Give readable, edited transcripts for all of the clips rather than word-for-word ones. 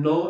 9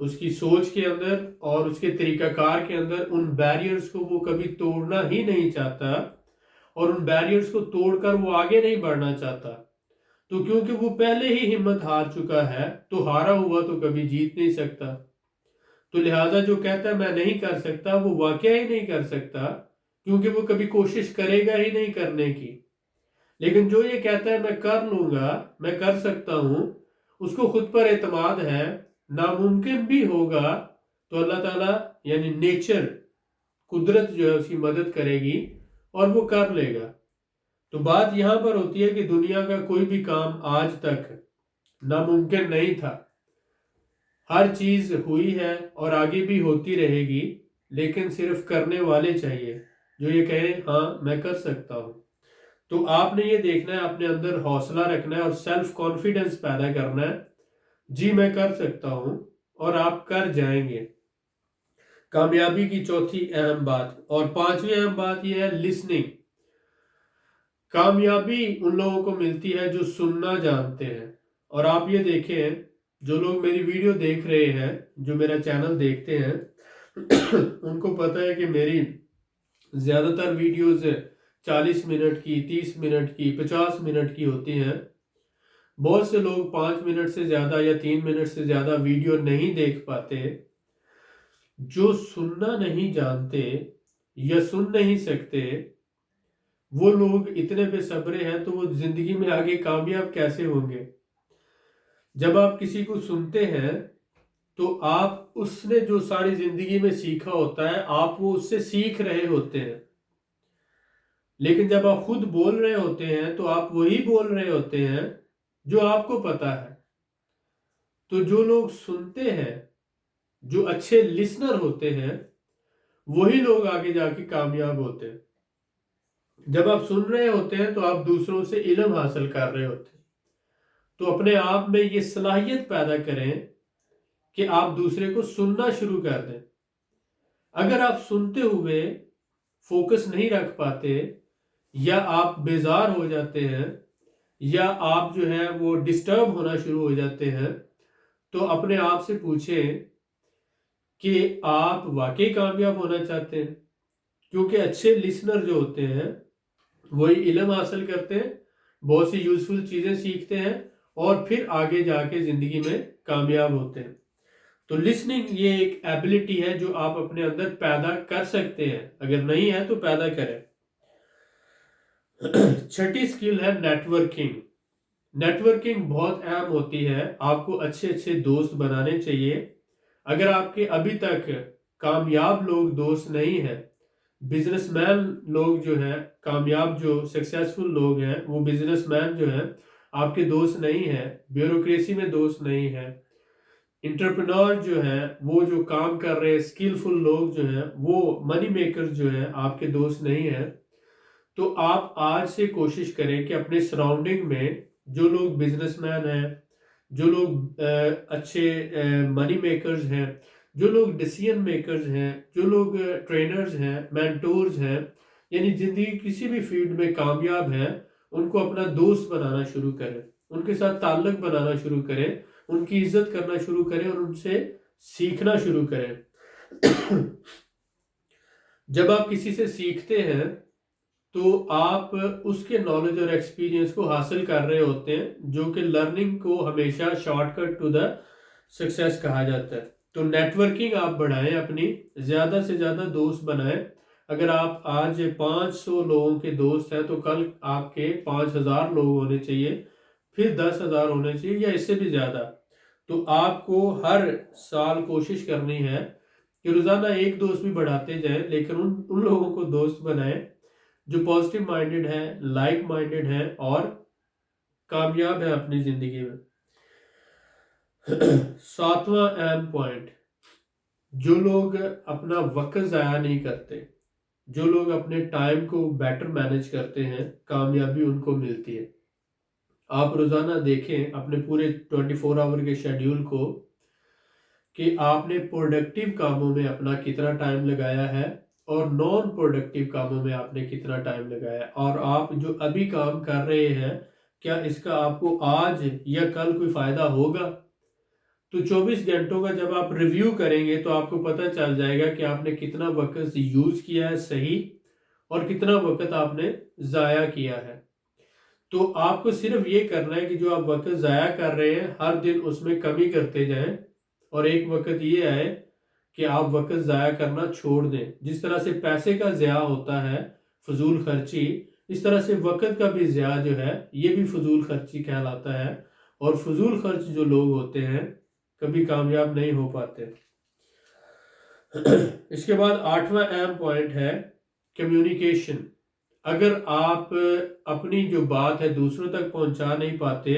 اس کی سوچ کے اندر اور اس کے طریقہ کار کے اندر ان بیریئرز کو وہ کبھی توڑنا ہی نہیں چاہتا، اور ان بیریئرز کو توڑ کر وہ آگے نہیں بڑھنا چاہتا۔ تو کیونکہ وہ پہلے ہی ہمت ہار چکا ہے، تو ہارا ہوا تو کبھی جیت نہیں سکتا۔ تو لہٰذا جو کہتا ہے میں نہیں کر سکتا، وہ واقعہ ہی نہیں کر سکتا، کیونکہ وہ کبھی کوشش کرے گا ہی نہیں کرنے کی۔ لیکن جو یہ کہتا ہے میں کر لوں گا، میں کر سکتا ہوں، اس کو خود پر اعتماد ہے، ناممکن بھی ہوگا تو اللہ تعالیٰ یعنی نیچر، قدرت جو ہے اس کی مدد کرے گی اور وہ کر لے گا۔ تو بات یہاں پر ہوتی ہے کہ دنیا کا کوئی بھی کام آج تک ناممکن نہیں تھا، ہر چیز ہوئی ہے اور آگے بھی ہوتی رہے گی، لیکن صرف کرنے والے چاہیے جو یہ کہیں ہاں میں کر سکتا ہوں۔ تو آپ نے یہ دیکھنا ہے، اپنے اندر حوصلہ رکھنا ہے اور سیلف کانفیڈنس پیدا کرنا ہے، جی میں کر سکتا ہوں، اور آپ کر جائیں گے۔ کامیابی کی چوتھی اہم بات اور پانچویں اہم بات یہ ہے لسننگ۔ کامیابی ان لوگوں کو ملتی ہے جو سننا جانتے ہیں، اور آپ یہ دیکھیں جو لوگ میری ویڈیو دیکھ رہے ہیں، جو میرا چینل دیکھتے ہیں، ان کو پتہ ہے کہ میری زیادہ تر ویڈیوز 40 منٹ کی، 30 منٹ کی، 50 منٹ کی ہوتی ہیں۔ بہت سے لوگ 5 منٹ سے زیادہ یا 3 منٹ سے زیادہ ویڈیو نہیں دیکھ پاتے۔ جو سننا نہیں جانتے یا سن نہیں سکتے، وہ لوگ اتنے بے صبرے ہیں تو وہ زندگی میں آگے کامیاب کیسے ہوں گے؟ جب آپ کسی کو سنتے ہیں تو آپ اس نے جو ساری زندگی میں سیکھا ہوتا ہے، آپ وہ اس سے سیکھ رہے ہوتے ہیں، لیکن جب آپ خود بول رہے ہوتے ہیں تو آپ وہی بول رہے ہوتے ہیں جو آپ کو پتا ہے۔ تو جو لوگ سنتے ہیں، جو اچھے لسنر ہوتے ہیں، وہی لوگ آگے جا کے کامیاب ہوتے ہیں۔ جب آپ سن رہے ہوتے ہیں تو آپ دوسروں سے علم حاصل کر رہے ہوتے ہیں، تو اپنے آپ میں یہ صلاحیت پیدا کریں کہ آپ دوسرے کو سننا شروع کر دیں۔ اگر آپ سنتے ہوئے فوکس نہیں رکھ پاتے، یا آپ بیزار ہو جاتے ہیں، یا آپ جو ہے وہ ڈسٹرب ہونا شروع ہو جاتے ہیں، تو اپنے آپ سے پوچھیں کہ آپ واقعی کامیاب ہونا چاہتے ہیں؟ کیونکہ اچھے لسنر جو ہوتے ہیں وہی علم حاصل کرتے ہیں، بہت سی یوزفل چیزیں سیکھتے ہیں، اور پھر آگے جا کے زندگی میں کامیاب ہوتے ہیں۔ تو لسننگ یہ ایک ایبلٹی ہے جو آپ اپنے اندر پیدا کر سکتے ہیں، اگر نہیں ہے تو پیدا کریں۔ چھٹی سکل ہے نیٹ ورکنگ۔ نیٹ ورکنگ بہت اہم ہوتی ہے، آپ کو اچھے اچھے دوست بنانے چاہیے۔ اگر آپ کے ابھی تک کامیاب لوگ دوست نہیں ہیں، بزنس مین لوگ جو ہیں، کامیاب جو سکسیسفل لوگ ہیں، وہ بزنس مین جو ہیں آپ کے دوست نہیں ہیں، بیوروکریسی میں دوست نہیں ہیں، انٹرپرینور جو ہیں، وہ جو کام کر رہے اسکلفل لوگ جو ہیں، وہ منی میکر جو ہیں آپ کے دوست نہیں ہیں، تو آپ آج سے کوشش کریں کہ اپنے سراؤنڈنگ میں جو لوگ بزنس مین ہیں، جو لوگ اچھے منی میکرز ہیں، جو لوگ ڈیسیژن میکرز ہیں، جو لوگ ٹرینرز ہیں، مینٹورز ہیں، یعنی زندگی کسی بھی فیلڈ میں کامیاب ہیں، ان کو اپنا دوست بنانا شروع کریں، ان کے ساتھ تعلق بنانا شروع کریں، ان کی عزت کرنا شروع کریں اور ان سے سیکھنا شروع کریں۔ جب آپ کسی سے سیکھتے ہیں تو آپ اس کے نالج اور ایکسپیرینس کو حاصل کر رہے ہوتے ہیں، جو کہ لرننگ کو ہمیشہ shortcut to the success کہا جاتا ہے۔ تو نیٹ ورکنگ آپ بڑھائیں، اپنی زیادہ سے زیادہ دوست بنائیں۔ اگر آپ آج 500 لوگوں کے دوست ہیں تو کل آپ کے 5000 لوگ ہونے چاہیے، پھر 10,000 ہونے چاہیے یا اس سے بھی زیادہ۔ تو آپ کو ہر سال کوشش کرنی ہے کہ روزانہ ایک دوست بھی بڑھاتے جائیں، لیکن ان لوگوں کو دوست بنائیں جو پازیٹیو مائنڈڈ ہیں، لائک مائنڈڈ ہیں اور کامیاب ہیں اپنی زندگی میں۔ ساتواں اہم پوائنٹ، جو لوگ اپنا وقت ضائع نہیں کرتے، جو لوگ اپنے ٹائم کو بیٹر مینج کرتے ہیں، کامیابی ان کو ملتی ہے۔ آپ روزانہ دیکھیں اپنے پورے 24 آور کے شیڈیول کو کہ آپ نے پروڈکٹیو کاموں میں اپنا کتنا ٹائم لگایا ہے اور نان پروڈکٹیو کاموں میں آپ نے کتنا ٹائم لگایا ہے، اور آپ جو ابھی کام کر رہے ہیں کیا اس کا آپ کو آج یا کل کوئی فائدہ ہوگا؟ تو 24 گھنٹوں کا جب آپ ریویو کریں گے تو آپ کو پتہ چل جائے گا کہ آپ نے کتنا وقت یوز کیا ہے صحیح اور کتنا وقت آپ نے ضائع کیا ہے. تو آپ کو صرف یہ کرنا ہے کہ جو آپ وقت ضائع کر رہے ہیں ہر دن اس میں کمی کرتے جائیں، اور ایک وقت یہ آئے کہ آپ وقت ضائع کرنا چھوڑ دیں. جس طرح سے پیسے کا ضیاع ہوتا ہے، فضول خرچی، اس طرح سے وقت کا بھی ضیاع جو ہے یہ بھی فضول خرچی کہلاتا ہے، اور فضول خرچ جو لوگ ہوتے ہیں کبھی کامیاب نہیں ہو پاتے. اس کے بعد 8واں اہم پوائنٹ ہے کمیونیکیشن. اگر آپ اپنی جو بات ہے دوسروں تک پہنچا نہیں پاتے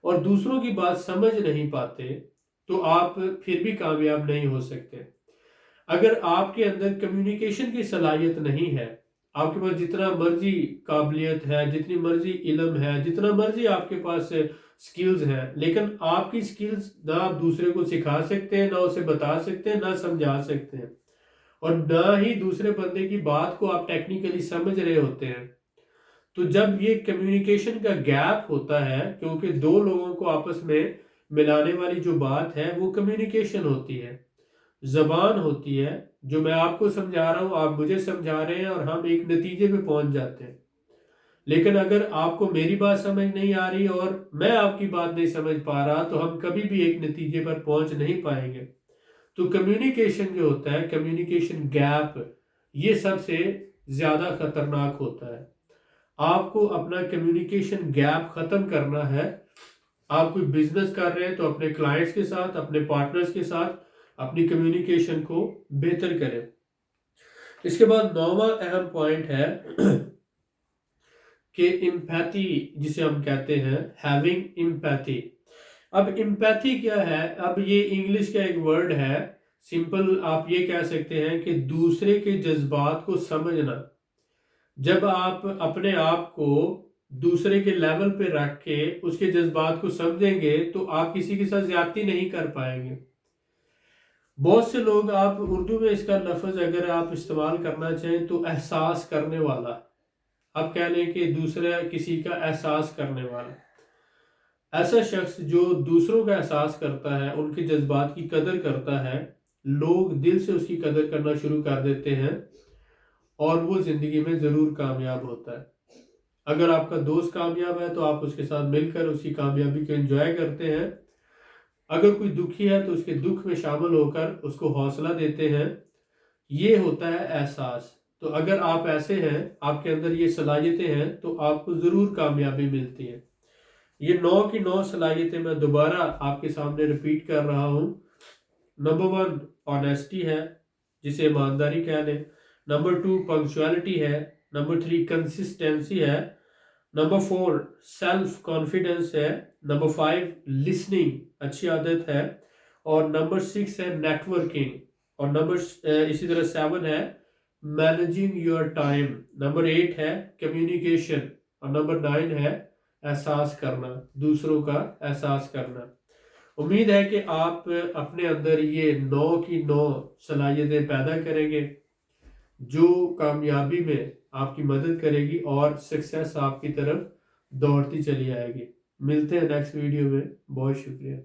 اور دوسروں کی بات سمجھ نہیں پاتے تو آپ پھر بھی کامیاب نہیں ہو سکتے. اگر آپ کے اندر کمیونیکیشن کی صلاحیت نہیں ہے، آپ کے پاس جتنا مرضی قابلیت ہے، جتنی مرضی علم ہے، جتنا مرضی آپ کے پاس سکلز ہیں، لیکن آپ کی سکلز نہ آپ دوسرے کو سکھا سکتے ہیں، نہ اسے بتا سکتے ہیں، نہ سمجھا سکتے ہیں، اور نہ ہی دوسرے بندے کی بات کو آپ ٹیکنیکلی سمجھ رہے ہوتے ہیں. تو جب یہ کمیونیکیشن کا گیپ ہوتا ہے، کیونکہ دو لوگوں کو آپس میں ملانے والی جو بات ہے وہ کمیونیکیشن ہوتی ہے، زبان ہوتی ہے، جو میں آپ کو سمجھا رہا ہوں آپ مجھے سمجھا رہے ہیں اور ہم ایک نتیجے پہ پہنچ جاتے ہیں. لیکن اگر آپ کو میری بات سمجھ نہیں آ رہی اور میں آپ کی بات نہیں سمجھ پا رہا تو ہم کبھی بھی ایک نتیجے پر پہنچ نہیں پائیں گے. تو کمیونیکیشن جو ہوتا ہے، کمیونیکیشن گیپ، یہ سب سے زیادہ خطرناک ہوتا ہے. آپ کو اپنا کمیونیکیشن گیپ ختم کرنا ہے. آپ کوئی بزنس کر رہے ہیں تو اپنے کلائنٹس کے ساتھ، اپنے پارٹنرز کے ساتھ اپنی کمیونیکیشن کو بہتر کریں. اس کے بعد 9واں اہم پوائنٹ ہے کہ امپیتھی، جسے ہم کہتے ہیں ہیونگ امپیتھی. اب امپیتھی کیا ہے؟ اب یہ انگلش کا ایک ورڈ ہے، سمپل آپ یہ کہہ سکتے ہیں کہ دوسرے کے جذبات کو سمجھنا. جب آپ اپنے آپ کو دوسرے کے لیول پہ رکھ کے اس کے جذبات کو سمجھیں گے تو آپ کسی کے ساتھ زیادتی نہیں کر پائیں گے. بہت سے لوگ، آپ اردو میں اس کا لفظ اگر آپ استعمال کرنا چاہیں تو احساس کرنے والا، آپ کہہ لیں کہ دوسرا کسی کا احساس کرنے والا. ایسا شخص جو دوسروں کا احساس کرتا ہے، ان کے جذبات کی قدر کرتا ہے، لوگ دل سے اس کی قدر کرنا شروع کر دیتے ہیں اور وہ زندگی میں ضرور کامیاب ہوتا ہے. اگر آپ کا دوست کامیاب ہے تو آپ اس کے ساتھ مل کر اس کی کامیابی کو انجوائے کرتے ہیں. اگر کوئی دکھی ہے تو اس کے دکھ میں شامل ہو کر اس کو حوصلہ دیتے ہیں. یہ ہوتا ہے احساس. تو اگر آپ ایسے ہیں، آپ کے اندر یہ صلاحیتیں ہیں تو آپ کو ضرور کامیابی ملتی ہے. یہ 9 کی 9 صلاحیتیں میں دوبارہ آپ کے سامنے ریپیٹ کر رہا ہوں. نمبر 1 آنیسٹی ہے، جسے ایمانداری کہہ لیں. نمبر 2 پنکچویلٹی ہے. نمبر 3 کنسسٹنسی ہے. نمبر 4 سیلف کانفیڈنس ہے. نمبر 5 لسننگ، اچھی عادت ہے. اور نمبر 6 ہے نیٹ ورکنگ. اور اسی طرح 7 ہے مینیجنگ یور ٹائم. نمبر 8 ہے کمیونیکیشن. اور نمبر 9 ہے احساس کرنا، دوسروں کا احساس کرنا. امید ہے کہ آپ اپنے اندر یہ 9 کی 9 صلاحیتیں پیدا کریں گے جو کامیابی میں آپ کی مدد کرے گی اور سکسیس آپ کی طرف دوڑتی چلی آئے گی. ملتے ہیں نیکسٹ ویڈیو میں. بہت شکریہ.